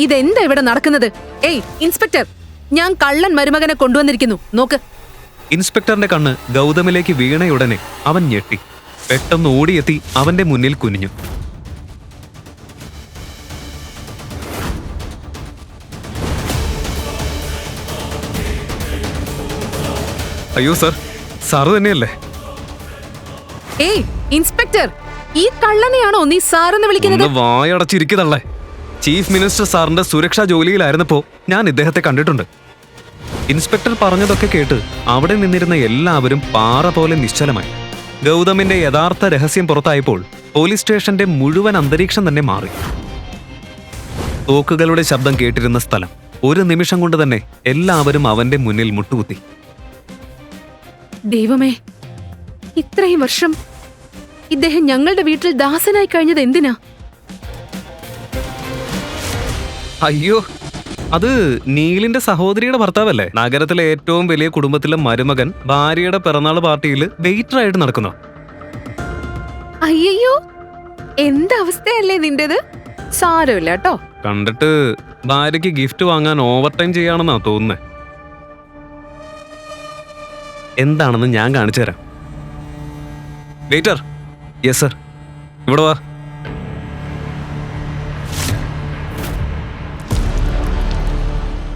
ഇതെന്താ ഇവിടെ നടക്കുന്നത്? ഏയ് ഇൻസ്പെക്ടർ, ഞാൻ കള്ളൻ മരുമകനെ കൊണ്ടുവന്നിരിക്കുന്നു, നോക്ക്. ഇൻസ്പെക്ടറിന്റെ കണ്ണ് ഗൗതമിലേക്ക് വീണയുടനെ അവൻ ഞെട്ടി. പെട്ടെന്ന് ഓടിയെത്തി അവന്റെ മുന്നിൽ കുനിഞ്ഞു. അയ്യോ സർ, സാറ് തന്നെയല്ലേ? ഏയ് ഇൻസ്പെക്ടർ, ഈ കള്ളനെയാണോ നീ സാറെന്ന് വിളിക്കുന്നത്? വായടച്ചിരിക്കുന്നല്ലേ. ചീഫ് മിനിസ്റ്റർ സാറിന്റെ സുരക്ഷാ ജോലിയിലായിരുന്നപ്പോൾ ഞാൻ ഇദ്ദേഹത്തെ കണ്ടിട്ടുണ്ട്. ഇൻസ്പെക്ടർ പറഞ്ഞതൊക്കെ കേട്ട് അവിടെ നിന്നിരുന്ന എല്ലാവരും പാറ പോലെ നിശ്ചലമായി. ഗൗതമിന്റെ യഥാർത്ഥ രഹസ്യം പുറത്തായപ്പോൾ പോലീസ് സ്റ്റേഷന്റെ മുഴുവൻ അന്തരീക്ഷം തന്നെ മാറി. തോക്കുകളുടെ ശബ്ദം കേട്ടിരുന്ന സ്ഥലം ഒരു നിമിഷം കൊണ്ട് തന്നെ എല്ലാവരും അവന്റെ മുന്നിൽ മുട്ടുകുത്തി. ദൈവമേ, ഇത്രയും വർഷം ഇദ്ദേഹം ഞങ്ങളുടെ വീട്ടിൽ ദാസനായി കഴിഞ്ഞത് എന്തിനാ? അയ്യോ, അത് നീലിന്റെ സഹോദരിയുടെ ഭർത്താവല്ലേ? നഗരത്തിലെ ഏറ്റവും വലിയ കുടുംബത്തിലെ മരുമകൻ ഭാര്യയുടെ പിറന്നാൾ പാർട്ടിയിൽ വെയിറ്ററായിട്ട് നടക്കുന്നു. അയ്യോ, എന്തവസ്ഥയല്ലേ നിന്റേത്? സാരമില്ല കേട്ടോ. കണ്ടിട്ട് ഭാര്യയ്ക്ക് ഗിഫ്റ്റ് വാങ്ങാൻ ഓവർ ടൈം ചെയ്യാണെന്നാ തോന്നുന്നേ. എന്താണെന്ന് ഞാൻ കാണിച്ചു തരാം. വെയിറ്റർ. യെസ് സർ, ഇവിടെ വാ.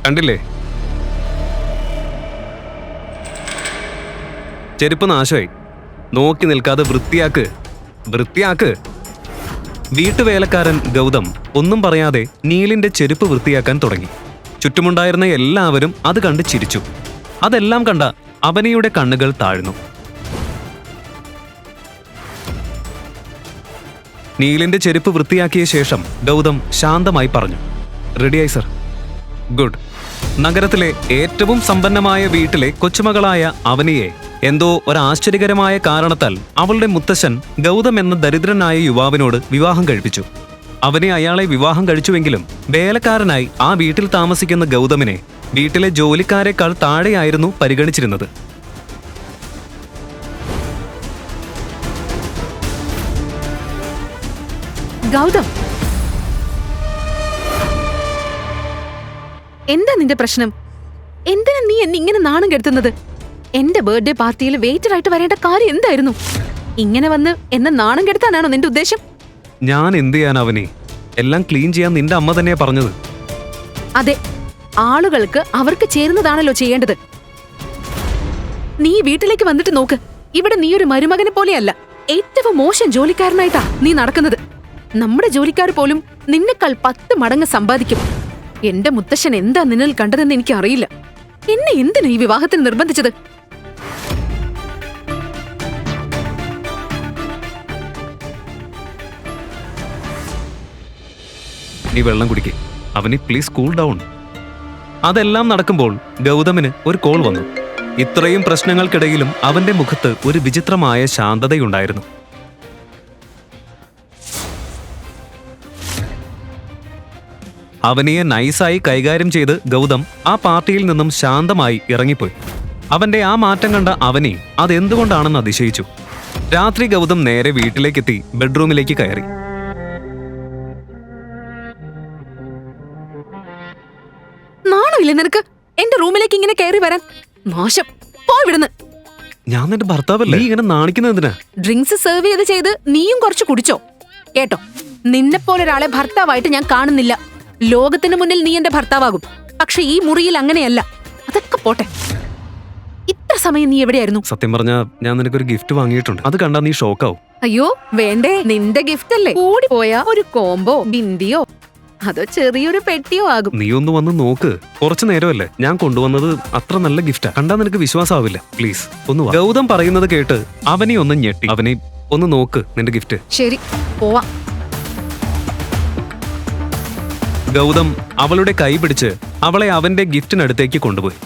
കണ്ടില്ലേ, ചെരുപ്പ് നാശമായി. നോക്കി നിൽക്കാതെ വൃത്തിയാക്ക്, വൃത്തിയാക്ക്. വീട്ടുവേലക്കാരൻ ഗൗതം ഒന്നും പറയാതെ നീലിന്റെ ചെരുപ്പ് വൃത്തിയാക്കാൻ തുടങ്ങി. ചുറ്റുമുണ്ടായിരുന്ന എല്ലാവരും അത് കണ്ട് ചിരിച്ചു. അതെല്ലാം കണ്ട അവനിയുടെ കണ്ണുകൾ താഴ്ന്നു. നീലിന്റെ ചെരുപ്പ് വൃത്തിയാക്കിയ ശേഷം ഗൗതം ശാന്തമായി പറഞ്ഞു, റെഡിയായി സർ. ഗുഡ്. നഗരത്തിലെ ഏറ്റവും സമ്പന്നമായ വീട്ടിലെ കൊച്ചുമകളായ അവനിയെ എന്തോ ഒരാശ്ചര്യകരമായ കാരണത്താൽ അവളുടെ മുത്തശ്ശൻ ഗൗതം എന്ന ദരിദ്രനായ യുവാവിനോട് വിവാഹം കഴിപ്പിച്ചു. അവനെ അയാളെ വിവാഹം കഴിച്ചുവെങ്കിലും വേലക്കാരനായി ആ വീട്ടിൽ താമസിക്കുന്ന ഗൗതമിനെ വീട്ടിലെ ജോലിക്കാരെക്കാൾ താഴെയായിരുന്നു പരിഗണിച്ചിരുന്നത്. ഗൗതം, എന്താ നിന്റെ പ്രശ്നം? എന്തിനാ നീ എന്നെ ഇങ്ങനെ നാണം കെടുത്തുന്നത്? എന്റെ ബർത്ത്ഡേ പാർട്ടിയിൽ വെയിറ്റർ ആയിട്ട് വരേണ്ട കാര്യം എന്തായിരുന്നു? ഇങ്ങനെ വന്ന് എന്നെ നാണം കെടുത്താനാണോ നിന്റെ ഉദ്ദേശം? ഞാൻ എന്ത് ചെയ്യാൻ അവനെ? എല്ലാം ക്ലീൻ ചെയ്യാൻ നിന്റെ അമ്മ തന്നെയാ പറഞ്ഞത്. അതെ, ആളുകൾക്ക് അവർക്ക് ചേരുന്നതാണല്ലോ ചെയ്യേണ്ടത്. നീ വീട്ടിലേക്ക് വന്നിട്ട് നോക്ക്. ഇവിടെ നീ ഒരു മരുമകനെ പോലെയല്ല, ഏറ്റവും മോശം ജോലിക്കാരനായിട്ടാ നീ നടക്കുന്നത്. നമ്മുടെ ജോലിക്കാർ പോലും നിന്നെക്കാൾ 10 മടങ്ങ് സമ്പാദിക്കും. എന്റെ മുത്തശ്ശൻ എന്താ നിന്നിൽ കണ്ടതെന്ന് എനിക്ക് അറിയില്ല. എന്നെ എന്തിനാ ഈ വിവാഹത്തിന് നിർബന്ധിച്ചത്? നീ വെള്ളം കുടിക്കേ. അവന് പ്ലീസ് കൂൾ ഡൗൺ. അതെല്ലാം നടക്കുമ്പോൾ ഗൗതമിന് ഒരു കോൾ വന്നു. ഇത്രയും പ്രശ്നങ്ങൾക്കിടയിലും അവന്റെ മുഖത്ത് ഒരു വിചിത്രമായ ശാന്തതയുണ്ടായിരുന്നു. അവനിയെ നൈസായി കൈകാര്യം ചെയ്ത് ഗൗതം ആ പാർട്ടിയിൽ നിന്നും ശാന്തമായി ഇറങ്ങിപ്പോയി. അവന്റെ ആ മാറ്റം കണ്ട അവനി അതെന്തുകൊണ്ടാണെന്ന് അതിശയിച്ചു. രാത്രി ഗൗതം നേരെ വീട്ടിലേക്കെത്തി ബെഡ്റൂമിലേക്ക് കയറി. നാണമില്ലേ നിനക്ക് എന്റെ റൂമിലേക്ക് ഇങ്ങനെ കയറി വരാൻ? മോശം, പോയിവിടുന്ന്. ഞാൻ നിന്റെ ഭർത്താവല്ലേ, നീ ഇങ്ങനെ നാണിക്കുന്നത് എന്തിനാ? ഡ്രിങ്ക്സ് സെർവ് ചെയ്ത് നീയും കുറച്ച് കുടിച്ചോ? കേട്ടോ, നിന്നെപ്പോലൊരാളെ ഭർത്താവായിട്ട് ഞാൻ കാണുന്നില്ല. ലോകത്തിന് മുന്നിൽ നീ എന്റെ ഭർത്താവാകും, പക്ഷെ ഈ മുറിയിൽ അങ്ങനെയല്ല. അതൊക്കെ പോട്ടെ, ഇത്ര സമയം നീ എവിടെയായിരുന്നു? സത്യം പറഞ്ഞാ ഞാൻ നിനക്കൊരു ഗിഫ്റ്റ് വാങ്ങിയിട്ടുണ്ട്. അത് കണ്ടാ നീ ഷോക്കാവും. അയ്യോ വേണ്ടേ, നിന്റെ ഗിഫ്റ്റ് അല്ലേ. കൂടി പോയാ ഒരു കോംബോ ബിന്ദിയോ അതോ ചെറിയൊരു പെട്ടിയോ ആകും. നീ ഒന്ന് വന്ന് നോക്ക്. കുറച്ചു നേരമല്ലേ ഞാൻ കൊണ്ടുവന്നത്. അത്ര നല്ല ഗിഫ്റ്റാ, കണ്ടാ നിനക്ക് വിശ്വാസമാവില്ല. പ്ലീസ് ഒന്ന് വാ. ഗൗതം പറയുന്നത് കേട്ട് അവനെ ഒന്ന് ഞെട്ടി. അവനെ ഒന്ന് നോക്ക് നിന്റെ ഗിഫ്റ്റ്. ശരി, പോവാ. ഗൗതം അവളുടെ കൈ പിടിച്ച് അവളെ അവന്റെ ഗിഫ്റ്റിനടുത്തേക്ക് കൊണ്ടുപോയി.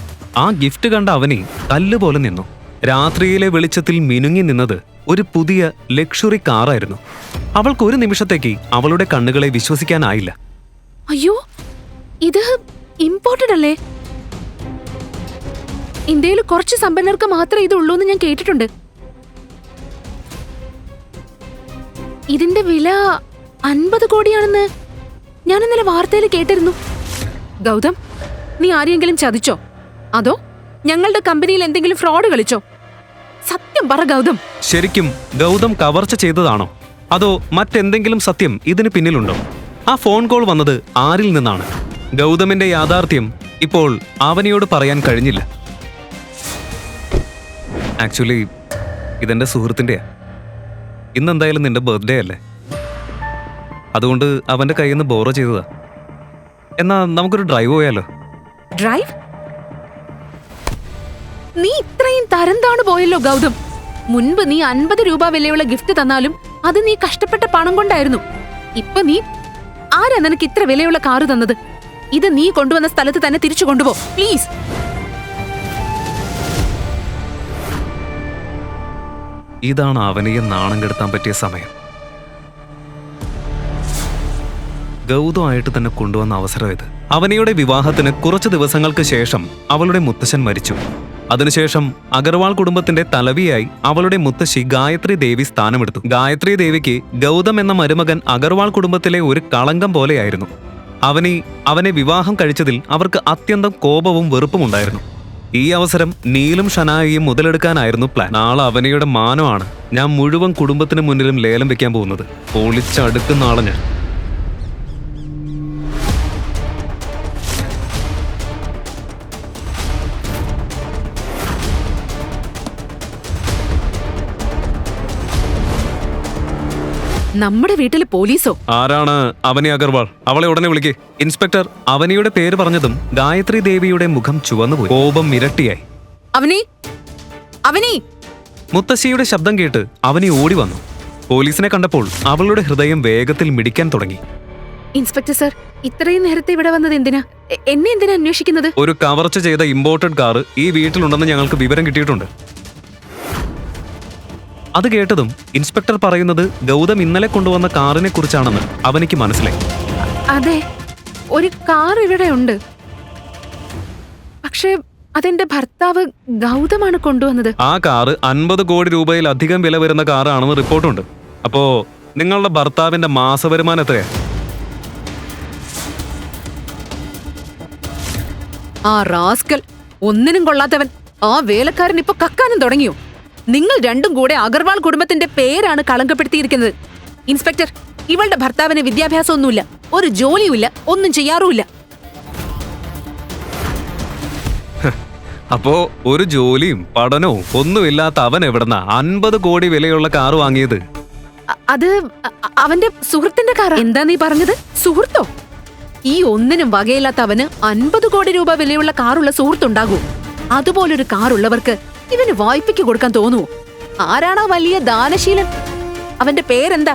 ആ ഗിഫ്റ്റ് കണ്ട അവനെ കല്ലുപോലെ നിന്നു. രാത്രിയിലെ വെളിച്ചത്തിൽ മിനുങ്ങി നിന്നത് ഒരു പുതിയ ലക്ഷറി കാറായിരുന്നു. അവൾക്ക് ഒരു നിമിഷത്തേക്ക് അവളുടെ കണ്ണുകളെ വിശ്വസിക്കാനായില്ല. അയ്യോ, ഇത് ഇമ്പോർട്ടഡ് അല്ലേ? ഇന്ത്യയിൽ കുറച്ച് സമ്പന്നർക്ക് മാത്രമേ ഇത് ഉള്ളൂ എന്ന് ഞാൻ കേട്ടിട്ടുണ്ട്. ഇതിന്റെ വില 50 കോടിയാണെന്ന് ഞാൻ ഇന്നലെ വാർത്തയിൽ കേട്ടിരുന്നു. ഗൗതം, നീ ആരെയെങ്കിലും ചതിച്ചോ? അതോ ഞങ്ങളുടെ കമ്പനിയിൽ എന്തെങ്കിലും ഫ്രോഡ് കളിച്ചോ? സത്യം പറ ഗൗതം. ശരിക്കും ഗൗതം കവർച്ച ചെയ്തതാണോ അതോ മറ്റെന്തെങ്കിലും സത്യം ഇതിന് പിന്നിലുണ്ടോ? ആ ഫോൺ കോൾ വന്നത് ആരിൽ നിന്നാണ്? ഗൗതമിന്റെ യാഥാർത്ഥ്യം ഇപ്പോൾ അവനിയോട് പറയാൻ കഴിഞ്ഞില്ല. ആക്ച്വലി ഇതെന്റെ സുഹൃത്തിന്റെയാ. ഇന്നെന്തായാലും നിന്റെ ബർത്ത്ഡേ അല്ലേ, അതുകൊണ്ട് അവന്റെ കയ്യിൽ നിന്ന് ബോറോ ചെയ്തതാ. എന്നാ നമുക്കൊരു ഡ്രൈവ് പോയാലോ? ഡ്രൈവ്? നീ ഇത്രയും തരംതാണ് പോയല്ലോ ഗൗതം. മുൻപ് നീ 50 രൂപ വിലയുള്ള ഗിഫ്റ്റ് തന്നാലും അത് നീ കഷ്ടപ്പെട്ട പണം കൊണ്ടായിരുന്നു. ഇപ്പൊ നീ ആരാ നിനക്ക് ഇത്ര വിലയുള്ള കാറ് തന്നത്? ഇത് നീ കൊണ്ടുവന്ന സ്ഥലത്ത് തന്നെ തിരിച്ചു കൊണ്ടുപോ പ്ലീസ്. ഇതാണ് അവനെയെ നാണം കെടുത്താൻ പറ്റിയ സമയം. ഗൗതമായിട്ട് തന്നെ കൊണ്ടുവന്ന അവസരം ഇത്. അവനിയുടെ വിവാഹത്തിന് കുറച്ചു ദിവസങ്ങൾക്ക് ശേഷം അവളുടെ മുത്തശ്ശൻ മരിച്ചു. അതിനുശേഷം അഗർവാൾ കുടുംബത്തിന്റെ തലവിയായി അവളുടെ മുത്തശ്ശി ഗായത്രി ദേവി സ്ഥാനമെടുത്തു. ഗായത്രി ദേവിക്ക് ഗൗതം എന്ന മരുമകൻ അഗർവാൾ കുടുംബത്തിലെ ഒരു കളങ്കം പോലെയായിരുന്നു. അവനെ വിവാഹം കഴിച്ചതിൽ അവർക്ക് അത്യന്തം കോപവും വെറുപ്പും ഉണ്ടായിരുന്നു. ഈ അവസരം നീലും ഷനായിയും മുതലെടുക്കാനായിരുന്നു പ്ലാൻ. നാളെ അവനിയുടെ മാനമാണ് ഞാൻ മുഴുവൻ കുടുംബത്തിന് മുന്നിലും ലേലം വെക്കാൻ പോകുന്നത്. പൊളിച്ചടുക്കുന്ന ആളെ ഞാൻ. നമ്മുടെ വീട്ടിൽ പോലീസോ? ആരാണ് അവനി അഗർവാൾ? അവളെ ഉടനെ വിളിക്കേ. ഇൻസ്പെക്ടർ അവനിയുടെ പേര് പറഞ്ഞതും ഗായത്രി ദേവിയുടെ മുഖം ചുവന്നുപോയി. കോപം ഇരട്ടിയായി. അവനി, അവനി! മുത്തശ്ശിയുടെ ശബ്ദം കേട്ട് അവനി ഓടി വന്നു. പോലീസിനെ കണ്ടപ്പോൾ അവളുടെ ഹൃദയം വേഗത്തിൽ മിടിക്കാൻ തുടങ്ങി. ഇൻസ്പെക്ടർ സർ, ഇത്രയും നേരത്തെ ഇവിടെ വന്നത് എന്തിനാ? എന്നെ എന്തിനാ അന്വേഷിക്കുന്നത്? ഒരു കവർച്ച ചെയ്ത ഇമ്പോർട്ടഡ് കാർ ഈ വീട്ടിലുണ്ടെന്ന് ഞങ്ങൾക്ക് വിവരം കിട്ടിയിട്ടുണ്ട്. അത് കേട്ടതും ഇൻസ്പെക്ടർ പറയുന്നത് ഗൗതം ഇന്നലെ കൊണ്ടുവന്ന കാറിനെ കുറിച്ചാണെന്ന് അവനിക്ക് മനസ്സിലായി. അതെ, ഒരു കാർ ഇവിടെ ഉണ്ട്. പക്ഷേ അതെന്റെ ഭർത്താവ് ഗൗതമാണ് കൊണ്ടുവന്നത്. ആ കാറ് 50 കോടി രൂപയിലധികം വില വരുന്ന കാറാണെന്ന് റിപ്പോർട്ടുണ്ട്. അപ്പോ നിങ്ങളുടെ ഭർത്താവിന്റെ മാസവരുമാനം എത്രയാ? ആ റാസ്കൽ, ഒന്നിനും കൊള്ളാത്തവൻ. ആ വേലക്കാരൻ ഇപ്പൊ കക്കാനും തുടങ്ങിയോ? നിങ്ങൾ രണ്ടും കൂടെ അഗർവാൾ കുടുംബത്തിന്റെ പേരാണ് കളങ്കപ്പെടുത്തിയിരിക്കുന്നത്. ഇൻസ്പെക്ടർ, ഇവളുടെ ഭർത്താവിന് വിദ്യാഭ്യാസമൊന്നുമില്ല, ഒരു ജോലിയുമില്ല, ഒന്നും ചെയ്യാറുമില്ല. അപ്പോ ഒരു ജോലിയും പഠനവും ഒന്നുമില്ലാത്ത അവൻ എവിടുന്ന 50 കോടി വിലയുള്ള കാറ് വാങ്ങിയത്? അത് അവന്റെ സുഹൃത്തിന്റെ കാർ. എന്താ നീ പറഞ്ഞത്? സുഹൃത്തോ? ഈ ഒന്നിനും വകയില്ലാത്ത അവന് 50 കോടി രൂപ വിലയുള്ള കാറുള്ള സുഹൃത്തുണ്ടാകൂ? അതുപോലൊരു കാറുള്ളവർക്ക് ഇവന് വായ്പയ്ക്ക് കൊടുക്കാൻ തോന്നുവോ? ആരാണാ വലിയ ദാനശീലൻ? അവന്റെ പേരെന്താ?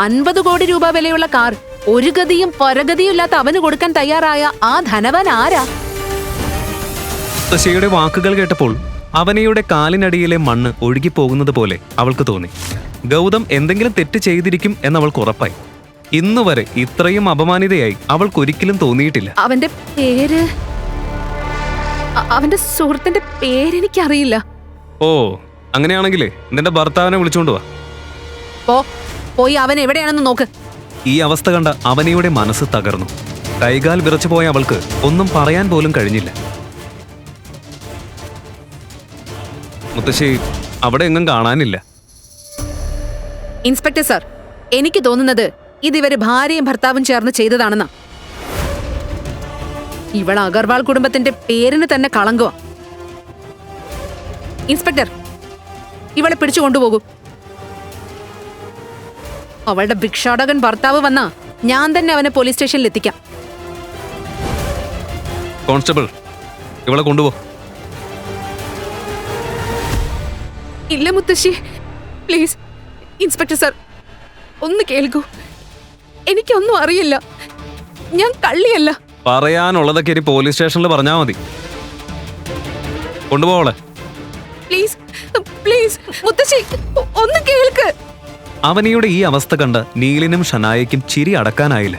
50 കോടി രൂപ വിലയുള്ള കാർ ഒരു ഗതിയും പരഗതിയും ഇല്ലാത്ത അവന് കൊടുക്കാൻ തയ്യാറായ ആ ധനവാൻ ആരാ? മുത്തശ്ശിയുടെ വാക്കുകൾ കേട്ടപ്പോൾ അവനിയുടെ കാലിനടിയിലെ മണ്ണ് ഒഴുകിപ്പോകുന്നത് പോലെ അവൾക്ക് തോന്നി. ഗൗതം എന്തെങ്കിലും തെറ്റ് ചെയ്തിരിക്കും എന്നവൾക്ക് ഉറപ്പായി. ഇന്നുവരെ ഇത്രയും അപമാനിതയായി അവൾക്കൊരിക്കലും തോന്നിയിട്ടില്ല. അവന്റെ പേര്, അവന്റെ സുഹൃത്തിന്റെ പേരെനിക്കറിയില്ല. ഓ, അങ്ങനെയാണെങ്കിലേ നിന്റെ ഭർത്താവിനെ വിളിച്ചോണ്ട് വാ. പോയി അവൻ എവിടെയാണെന്ന് നോക്ക്. ഈ അവസ്ഥ കണ്ട അവനിയുടെ മനസ്സ് തകർന്നു. കൈകാൽ വിറച്ചു പോയ അവൾക്ക് ഒന്നും പറയാൻ പോലും കഴിഞ്ഞില്ല. മുത്തശ്ശി, അവിടെ എങ്ങും കാണാനില്ല. ഇൻസ്പെക്ടർ സാർ, എനിക്ക് തോന്നുന്നത് ഇതിവര് ഭാര്യയും ഭർത്താവും ചേർന്ന് ചെയ്തതാണെന്നാ. ഇവൾ അഗർവാൾ കുടുംബത്തിന്റെ പേരിന് തന്നെ കളങ്കോ. ഇൻസ്പെക്ടർ, ഇവളെ പിടിച്ചു കൊണ്ടുപോകൂ. അവളുടെ ഭിക്ഷാടകൻ ഭർത്താവ് വന്നാ ഞാൻ തന്നെ അവനെ പോലീസ് സ്റ്റേഷനിൽ എത്തിക്കാം. കോൺസ്റ്റബിൾ, ഇവളെ കൊണ്ടുപോ. ഇല്ല മുത്തശ്ശി, പ്ലീസ്. ഇൻസ്പെക്ടർ സാർ, ഒന്ന് കേൾക്കൂ. എനിക്കൊന്നും അറിയില്ല. ഞാൻ കള്ളിയല്ല. പറയാനുള്ളതൊക്കെ ഇനി പോലീസ് സ്റ്റേഷനിൽ പറഞ്ഞാ മതി. കൊണ്ടുപോവളെ. പ്ലീസ് പ്ലീസ് മുത്തശ്ശി, ഒന്ന് കേൾക്ക്. അവനിയുടെ ഈ അവസ്ഥ കണ്ട് നീലിനും ഷനായയ്ക്കും ചിരി അടക്കാനായില്ല.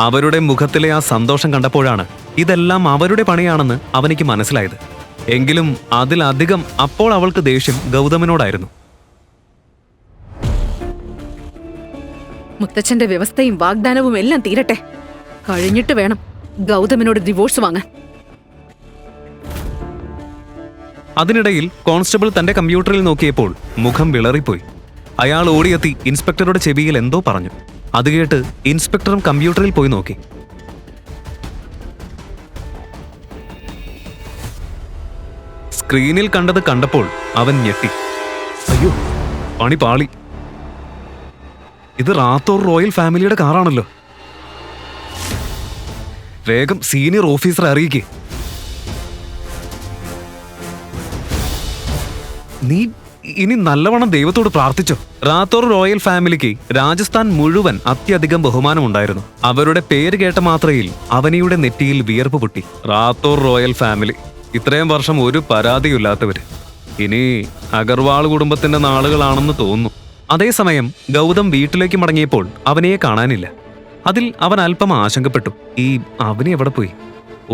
അവരുടെ മുഖത്തിലെ ആ സന്തോഷം കണ്ടപ്പോഴാണ് ഇതെല്ലാം അവരുടെ പണിയാണെന്ന് അവനിക്ക് മനസ്സിലായത്. എങ്കിലും അതിലധികം അപ്പോൾ അവൾക്ക് ദേഷ്യം ഗൗതമനോടായിരുന്നു. മുത്തച്ഛന്റെ വ്യവസ്ഥയും വാഗ്ദാനവും എല്ലാം തീരട്ടെ. കഴിഞ്ഞിട്ട് വേണം ഗൗതമിനോട് ഡിവോഴ്സ് വാങ്ങാൻ. അതിനിടയിൽ കോൺസ്റ്റബിൾ തന്റെ കമ്പ്യൂട്ടറിൽ നോക്കിയപ്പോൾ മുഖം വിളറിപ്പോയി. അയാൾ ഓടിയെത്തി ഇൻസ്പെക്ടറുടെ ചെവിയിൽ എന്തോ പറഞ്ഞു. അത് കേട്ട് ഇൻസ്പെക്ടറും കമ്പ്യൂട്ടറിൽ പോയി നോക്കി. സ്ക്രീനിൽ കണ്ടത് കണ്ടപ്പോൾ അവൻ ഞെട്ടി. അയ്യോ, പണി പാളി. ഇത് റാത്തോർ റോയൽ ഫാമിലിയുടെ കാറാണല്ലോ. വേഗം സീനിയർ ഓഫീസറെ അറിയിക്കേ. നീ ഇനി നല്ലവണ്ണം ദൈവത്തോട് പ്രാർത്ഥിച്ചോ. റാത്തോർ റോയൽ ഫാമിലിക്ക് രാജസ്ഥാൻ മുഴുവൻ അത്യധികം ബഹുമാനമുണ്ടായിരുന്നു. അവരുടെ പേര് കേട്ട മാത്രയിൽ അവനിയുടെ നെറ്റിയിൽ വിയർപ്പ് പൊട്ടി. റാത്തോർ റോയൽ ഫാമിലി, ഇത്രയും വർഷം ഒരു പരാതിയില്ലാത്തവര്. ഇനി അഗർവാൾ കുടുംബത്തിന്റെ നാളുകളാണെന്ന് തോന്നുന്നു. അതേസമയം ഗൗതം വീട്ടിലേക്ക് മടങ്ങിയപ്പോൾ അവനെയെ കാണാനില്ല. അതിൽ അവൻ അല്പം ആശങ്കപ്പെട്ടു. ഈ അവനെ എവിടെ പോയി?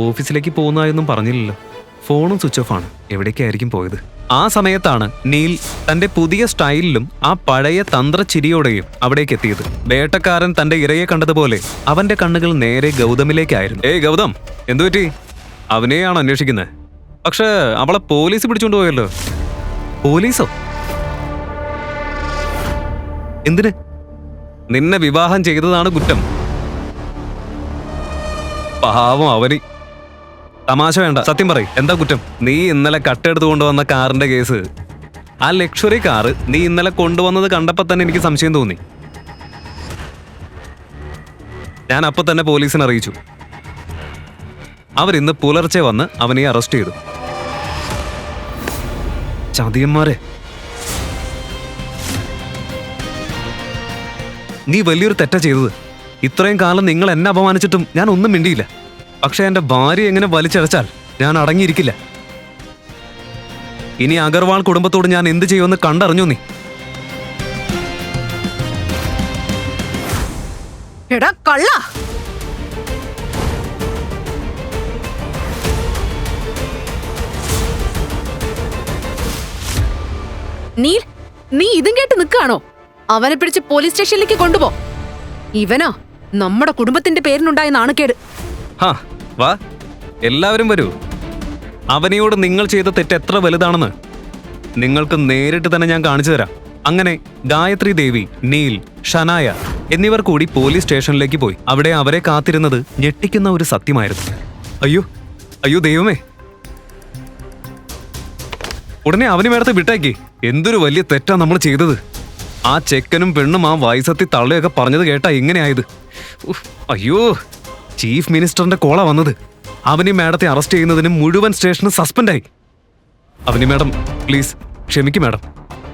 ഓഫീസിലേക്ക് പോകുന്നതായൊന്നും പറഞ്ഞില്ലല്ലോ. ഫോണും സ്വിച്ച് ഓഫ് ആണ്. എവിടേക്കായിരിക്കും പോയത്? ആ സമയത്താണ് നീൽ തന്റെ പുതിയ സ്റ്റൈലിലും ആ പഴയ തന്ത്രച്ചിരിയോടെയും അവിടേക്ക് എത്തിയത്. വേട്ടക്കാരൻ തന്റെ ഇരയെ കണ്ടതുപോലെ അവന്റെ കണ്ണുകൾ നേരെ ഗൗതമിലേക്കായിരുന്നു. ഏയ് ഗൗതം, എന്തുപറ്റി? അവനെയാണ് അന്വേഷിക്കുന്നത്. പക്ഷെ അവളെ പോലീസ് പിടിച്ചോണ്ട് പോയല്ലോ. പോലീസോ? എന്തിന്? നിന്നെ വിവാഹം ചെയ്തതാണ് കുറ്റം. പാവം അവനി. തമാശ വേണ്ട, സത്യം പറയും, എന്താ കുറ്റം? നീ ഇന്നലെ കട്ടെടുത്ത് കൊണ്ടുവന്ന കാറിന്റെ കേസ്, ആ ലക്ഷറി കാറ് നീ ഇന്നലെ കൊണ്ടുവന്നത് കണ്ടപ്പോ തന്നെ എനിക്ക് സംശയം തോന്നി. ഞാൻ അപ്പൊ തന്നെ പോലീസിനെ അറിയിച്ചു. അവരിന്ന് പുലർച്ചെ വന്ന് അവനെ അറസ്റ്റ് ചെയ്തു. ചതിയന്മാരെ, നീ വലിയൊരു തെറ്റാ ചെയ്തത്. ഇത്രയും കാലം നിങ്ങൾ എന്നെ അപമാനിച്ചിട്ടും ഞാൻ ഒന്നും മിണ്ടിയില്ല. പക്ഷെ എന്റെ ഭാര്യ എങ്ങനെ വലിച്ചടച്ചാൽ ഞാൻ അടങ്ങിയിരിക്കില്ല. ഇനി അഗർവാൾ കുടുംബത്തോട് ഞാൻ എന്ത് ചെയ്യുമെന്ന് കണ്ടറിഞ്ഞു നീ. എടാ കള്ള! നീ ഇതും കേട്ട് നിൽക്കാണോ? അവനെ പിടിച്ച് പോലീസ് സ്റ്റേഷനിലേക്ക് കൊണ്ടുപോ. ഇവനാ നമ്മുടെ കുടുംബത്തിന്റെ പേരിനുണ്ടായ നാണക്കേട്. ഹാ, വാ, എല്ലാവരും വരൂ. അവനെയോട് നിങ്ങൾ ചെയ്ത തെറ്റ് എത്ര വലുതാണെന്ന് നിങ്ങൾക്ക് നേരിട്ട് തന്നെ ഞാൻ കാണിച്ചു തരാം. അങ്ങനെ ഗായത്രി ദേവി, നീൽ, ഷനായ എന്നിവർ കൂടി പോലീസ് സ്റ്റേഷനിലേക്ക് പോയി. അവിടെ അവരെ കാത്തിരുന്നത് ഞെട്ടിക്കുന്ന ഒരു സത്യമായിരുന്നു. അയ്യോ അയ്യോ ദൈവമേ! ഉടനെ അവന് മേടത്തെ വിട്ടേക്ക്. എന്തൊരു വലിയ തെറ്റാ നമ്മൾ ചെയ്തത്. ആ ചെക്കനും പെണ്ണും ആ വയസ്സത്തി തള്ളയൊക്കെ പറഞ്ഞത് കേട്ടാ ഇങ്ങനെയായത്. അയ്യോ, ചീഫ് മിനിസ്റ്ററിന്റെ കോളാ വന്നത്. അവനി മാഡത്തെ അറസ്റ്റ് ചെയ്യുന്നതിന് മുഴുവൻ സ്റ്റേഷന് സസ്പെൻഡായി. അവനി മാഡം, പ്ലീസ് ക്ഷമിക്കും മാഡം.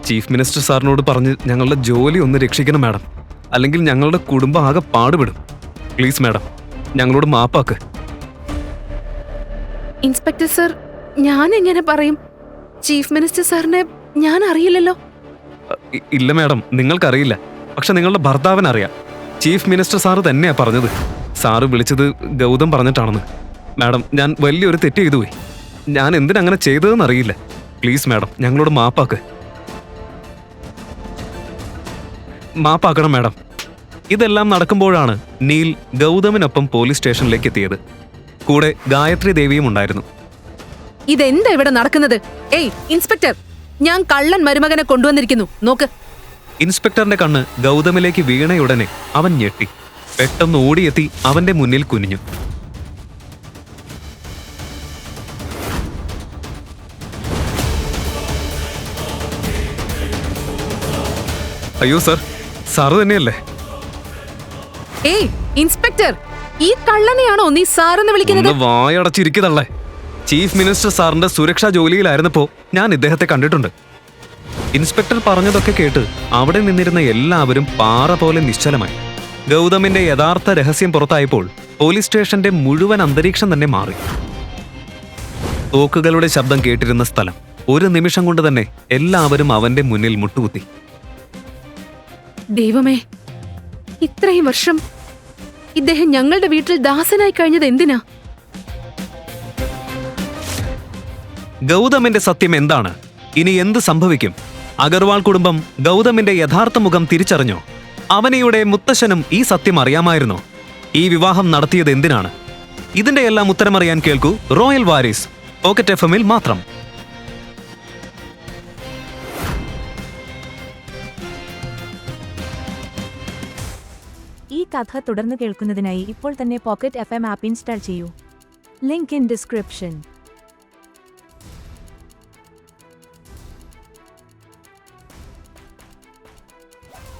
ചീഫ് മിനിസ്റ്റർ സാറിനോട് പറഞ്ഞ് ഞങ്ങളുടെ ജോലി ഒന്ന് രക്ഷിക്കണം മാഡം. അല്ലെങ്കിൽ ഞങ്ങളുടെ കുടുംബം ആകെ പാടുപെടും. പ്ലീസ് മാഡം, ഞങ്ങളോട് മാപ്പാക്ക്. ഇൻസ്പെക്ടർ സർ, ഞാൻ എങ്ങനെ പറയും? ചീഫ് മിനിസ്റ്റർ സാറിനെ ഞാൻ അറിയില്ലല്ലോ. ഇല്ല മാഡം, നിങ്ങൾക്കറിയില്ല. പക്ഷെ നിങ്ങളുടെ ഭർത്താവിനറിയാം. ചീഫ് മിനിസ്റ്റർ സാറ് തന്നെയാ പറഞ്ഞത്. സാറ് വിളിച്ചത് ഗൗതം പറഞ്ഞിട്ടാണെന്ന്. മാഡം, ഞാൻ വലിയൊരു തെറ്റ് ചെയ്തു പോയി. ഞാൻ എന്തിനങ്ങനെ ചെയ്തതെന്ന് അറിയില്ല. പ്ലീസ് മാഡം, ഞങ്ങളോട് മാപ്പാക്കണം മാഡം. ഇതെല്ലാം നടക്കുമ്പോഴാണ് നീൽ ഗൗതമിനൊപ്പം പോലീസ് സ്റ്റേഷനിലേക്ക് എത്തിയത്. കൂടെ ഗായത്രി ദേവിയും ഉണ്ടായിരുന്നു. ഇതെന്താ ഇവിടെ നടക്കുന്നത്? ഏയ് ഇൻസ്പെക്ടർ, ഞാൻ കള്ളൻ മരുമകനെ കൊണ്ടുവന്നിരിക്കുന്നു, നോക്ക്. ഇൻസ്പെക്ടറിന്റെ കണ്ണ് ഗൗതമിലേക്ക് വീണയുടനെ അവൻ ഞെട്ടി. പെട്ടെന്ന് ഓടിയെത്തി അവന്റെ മുന്നിൽ കുനിഞ്ഞു. അയ്യോ സർ, സാറ് തന്നെയല്ലേ? ഏയ് ഇൻസ്പെക്ടർ, ഈ കള്ളനെയാണോ നീ സാറെന്ന് വിളിക്കുന്നത്? വായടച്ചിരിക്കുന്നല്ലേ. ചീഫ് മിനിസ്റ്റർ സാറിന്റെ സുരക്ഷാ ജോലിയിലായിരുന്നപ്പോ ഞാൻ ഇദ്ദേഹത്തെ കണ്ടിട്ടുണ്ട്. ഇൻസ്പെക്ടർ പറഞ്ഞതൊക്കെ കേട്ട് അവിടെ നിന്നിരുന്ന എല്ലാവരും പാറ പോലെ നിശ്ചലമായി. ഗൗതമിന്റെ യഥാർത്ഥ രഹസ്യം പുറത്തായപ്പോൾ പോലീസ് സ്റ്റേഷന്റെ മുഴുവൻ അന്തരീക്ഷം തന്നെ മാറി. തോക്കുകളുടെ ശബ്ദം കേട്ടിരുന്ന സ്ഥലം ഒരു നിമിഷം കൊണ്ട് തന്നെ എല്ലാവരും അവന്റെ മുന്നിൽ മുട്ടുകുത്തി. ദൈവമേ, ഇത്രയും വർഷം ഇദ്ദേഹം ഞങ്ങളുടെ വീട്ടിൽ ദാസനായി കഴിഞ്ഞത് എന്തിനാ? ഗൗതമിന്റെ സത്യം എന്താണ്? ഇനി എന്ത് സംഭവിക്കും? അഗർവാൾ കുടുംബം ഗൗതമിന്റെ യഥാർത്ഥ മുഖം തിരിച്ചറിഞ്ഞോ? അവനിയുടെ മുത്തശ്ശനും ഈ സത്യം അറിയാമായിരുന്നോ? ഈ വിവാഹം നടത്തിയത് എന്തിനാണ്? ഇതിന്റെ എല്ലാം ഉത്തരമറിയാൻ കേൾക്കൂ റോയൽ വാരീസ് പോക്കറ്റ് FM-ൽ മാത്രം. ഈ കഥ തുടർന്ന് കേൾക്കുന്നതിനായി ഇപ്പോൾ തന്നെ പോക്കറ്റ് FM ആപ്പ് ഇൻസ്റ്റാൾ ചെയ്യൂ. Link in description.